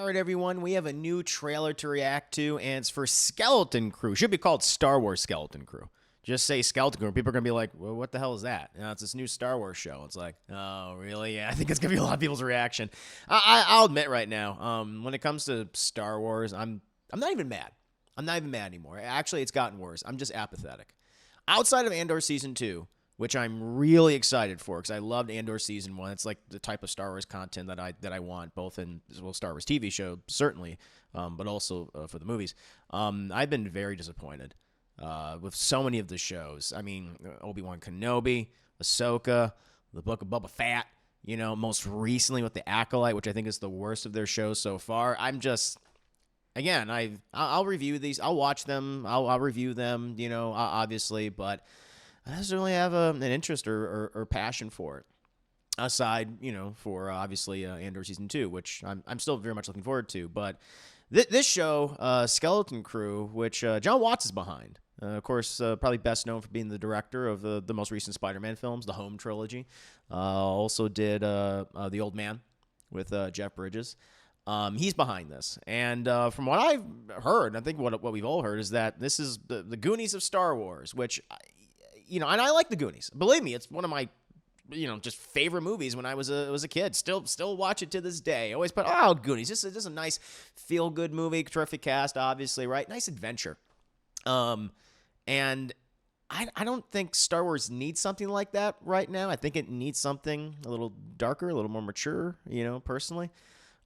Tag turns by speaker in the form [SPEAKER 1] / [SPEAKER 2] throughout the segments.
[SPEAKER 1] right, everyone, we have a new trailer to react to, and it's for Skeleton Crew. Should be called Star Wars Skeleton Crew. Just say Skeleton Crew. People are going to be like, well, what the hell is that? You know, it's this new Star Wars show. It's like, oh, really? Yeah, I think it's going to be a lot of people's reaction. I'll admit right now, when it comes to Star Wars, I'm not even mad. I'm not even mad anymore. Actually, it's gotten worse. I'm just apathetic. Outside of Andor Season 2, which I'm really excited for because I loved Andor Season 1. It's like the type of Star Wars content that I want, both in Star Wars TV show, certainly, but also for the movies. I've been very disappointed with so many of the shows. I mean, Obi-Wan Kenobi, Ahsoka, the Book of Boba Fett, you know, most recently with The Acolyte, which I think is the worst of their shows so far. I'm just... Again, I'll review these. I'll watch them. I'll review them, you know, obviously, but I don't really have an interest or passion for it. Aside, you know, for obviously Andor Season 2, which I'm still very much looking forward to. But this show, Skeleton Crew, which John Watts is behind. Of course, probably best known for being the director of the most recent Spider-Man films, the Home trilogy. Also did The Old Man with Jeff Bridges. He's behind this, and from what I've heard, I think what we've all heard is that this is the Goonies of Star Wars, which, you know, and I like the Goonies. Believe me, it's one of my, you know, just favorite movies when I was a kid. Still watch it to this day. Always put, oh, Goonies, this is a nice feel good movie, terrific cast, obviously, right? Nice adventure. And I don't think Star Wars needs something like that right now. I think it needs something a little darker, a little more mature, you know, personally.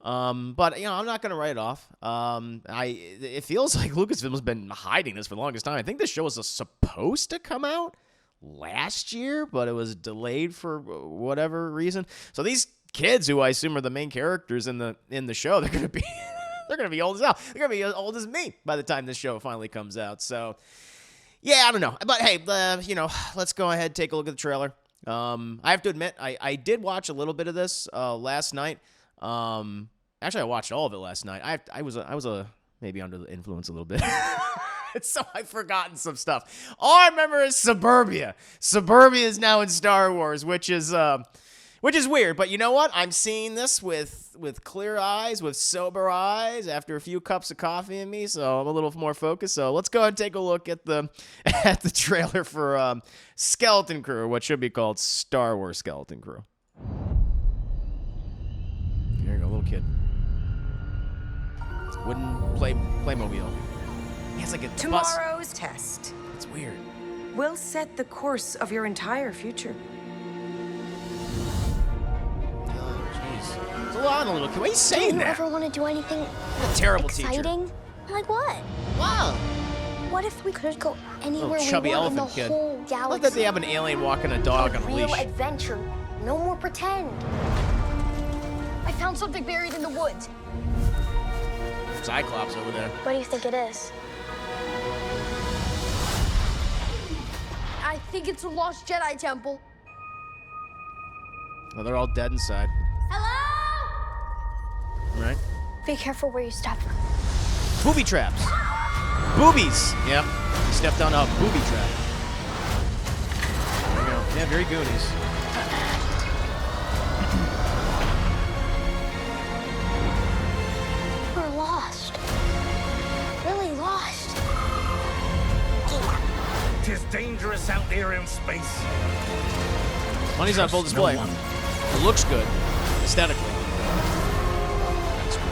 [SPEAKER 1] But, you know, I'm not going to write it off. It feels like Lucasfilm has been hiding this for the longest time. I think this show was supposed to come out last year, but it was delayed for whatever reason. So these kids, who I assume are the main characters in the show, they're going to be they're going to be old as hell. They're going to be as old as me by the time this show finally comes out. So, yeah, I don't know. But hey, you know, let's go ahead and take a look at the trailer. I have to admit, I did watch a little bit of this last night. Actually, I watched all of it last night. I was maybe under the influence a little bit. So I've forgotten some stuff. All I remember is Suburbia. Suburbia is now in Star Wars, which is weird. But you know what? I'm seeing this with clear eyes, with sober eyes, after a few cups of coffee in me, so I'm a little more focused. So let's go ahead and take a look at the trailer for Skeleton Crew, what should be called Star Wars Skeleton Crew. Here you go, little kid. Wooden Playmobil. It's like a
[SPEAKER 2] Tomorrow's test.
[SPEAKER 1] It's weird.
[SPEAKER 2] Will set the course of your entire future.
[SPEAKER 1] Oh, jeez. It's a lot, little kid. Why are you saying that?
[SPEAKER 3] Do you ever want to do anything
[SPEAKER 1] a terrible
[SPEAKER 3] exciting?
[SPEAKER 1] Teacher.
[SPEAKER 3] Like what?
[SPEAKER 1] Wow.
[SPEAKER 3] What if we could go anywhere we
[SPEAKER 1] chubby
[SPEAKER 3] want in the
[SPEAKER 1] elephant kid.
[SPEAKER 3] whole galaxy?
[SPEAKER 1] I like that they have an alien walking a dog on a leash.
[SPEAKER 3] Real adventure. No more pretend.
[SPEAKER 4] I found something buried in the woods.
[SPEAKER 1] Cyclops over there.
[SPEAKER 3] What do you think it is?
[SPEAKER 4] I think it's a lost Jedi temple.
[SPEAKER 1] Oh, they're all dead inside.
[SPEAKER 4] Hello?
[SPEAKER 1] Right?
[SPEAKER 3] Be careful where you step.
[SPEAKER 1] Booby traps. Boobies. Yep. You stepped on a booby trap. There you go. Yeah, very Goonies.
[SPEAKER 3] We're lost. Really lost.
[SPEAKER 5] Tis dangerous out there in space.
[SPEAKER 1] Money's on full display. It looks good, aesthetically. That's cool.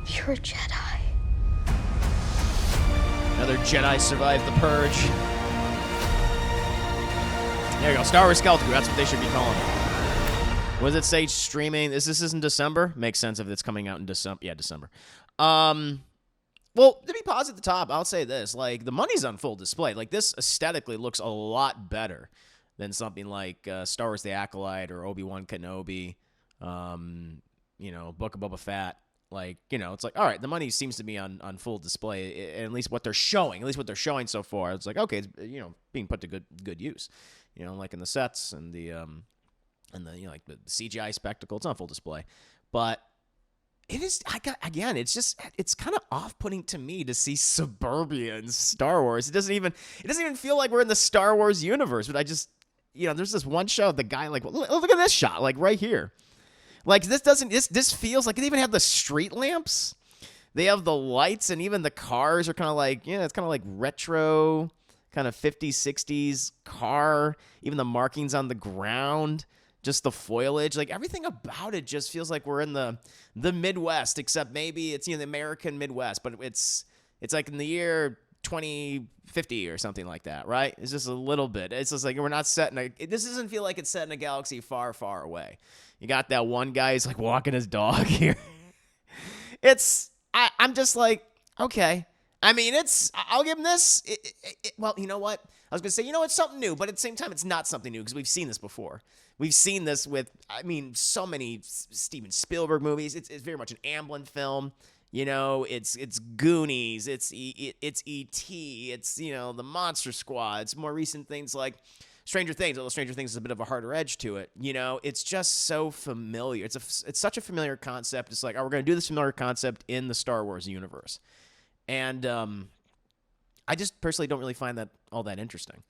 [SPEAKER 3] You're a Jedi.
[SPEAKER 1] Another Jedi survived the purge. There you go, Star Wars Skeleton Crew. That's what they should be calling it. What does it say? Streaming. This is in December? Makes sense if it's coming out in December. Yeah, December. Well, to be positive at the top, I'll say this. Like, the money's on full display. Like, this aesthetically looks a lot better than something like Star Wars The Acolyte or Obi-Wan Kenobi, you know, Book of Boba Fett. Like, you know, it's like, all right, the money seems to be on full display, at least what they're showing. At least what they're showing so far. It's like, okay, it's, you know, being put to good use. You know, like in the sets and the you know, like the CGI spectacle. It's on full display. But it is. It's kind of off-putting to me to see suburbia in Star Wars. It doesn't even feel like we're in the Star Wars universe. But I just, there's this one shot of the guy like, look at this shot, like right here. Like this feels like they even have the street lamps. They have the lights, and even the cars are kind of like, it's kind of like retro, kind of 50s, 60s car. Even the markings on the ground, just the foliage, like everything about it just feels like we're in the Midwest, except maybe it's, the American Midwest, but it's like in the year 2050 or something like that, right? It's just a little bit. It's just like we're not set this doesn't feel like it's set in a galaxy far, far away. You got that one guy who's like walking his dog here. I'm just like, okay. I mean, I'll give him this. Well, you know what? I was going to say, it's something new, but at the same time, it's not something new because we've seen this before. We've seen this with, so many Steven Spielberg movies. It's very much an Amblin film. It's Goonies. It's E.T. It's, the Monster Squad. It's more recent things like Stranger Things, although Stranger Things is a bit of a harder edge to it. It's just so familiar. It's such a familiar concept. It's like, we're going to do this familiar concept in the Star Wars universe. And I just personally don't really find that all that interesting.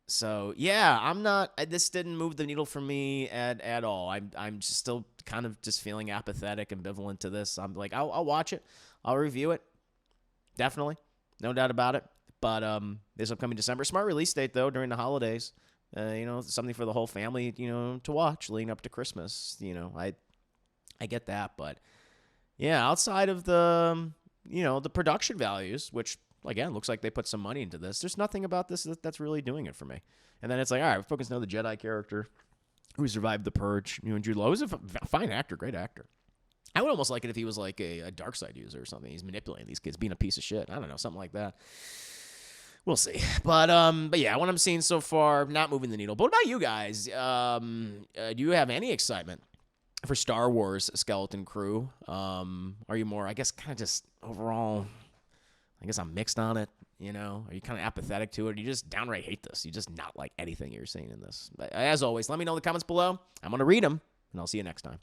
[SPEAKER 1] So yeah, I'm not. This didn't move the needle for me at all. I'm just still kind of just feeling apathetic, ambivalent to this. I'm like, I'll watch it, I'll review it, definitely, no doubt about it. But this upcoming December, smart release date though during the holidays. Something for the whole family, to watch leading up to Christmas. I get that, but yeah, outside of the the production values, which again looks like they put some money into this, there's nothing about this that's really doing it for me. And then it's like, all right, we're focusing on the Jedi character who survived the Purge. Jude Law is a fine actor, great actor. I would almost like it if he was like a dark side user or something. He's manipulating these kids, being a piece of shit. I don't know, something like that. We'll see. But yeah, what I'm seeing so far, not moving the needle. But what about you guys? Do you have any excitement for Star Wars Skeleton Crew? Are you more, I guess, kind of just overall, I guess I'm mixed on it, Are you kind of apathetic to it? Or do you just downright hate this? You just not like anything you're seeing in this? But as always, let me know in the comments below. I'm going to read them, and I'll see you next time.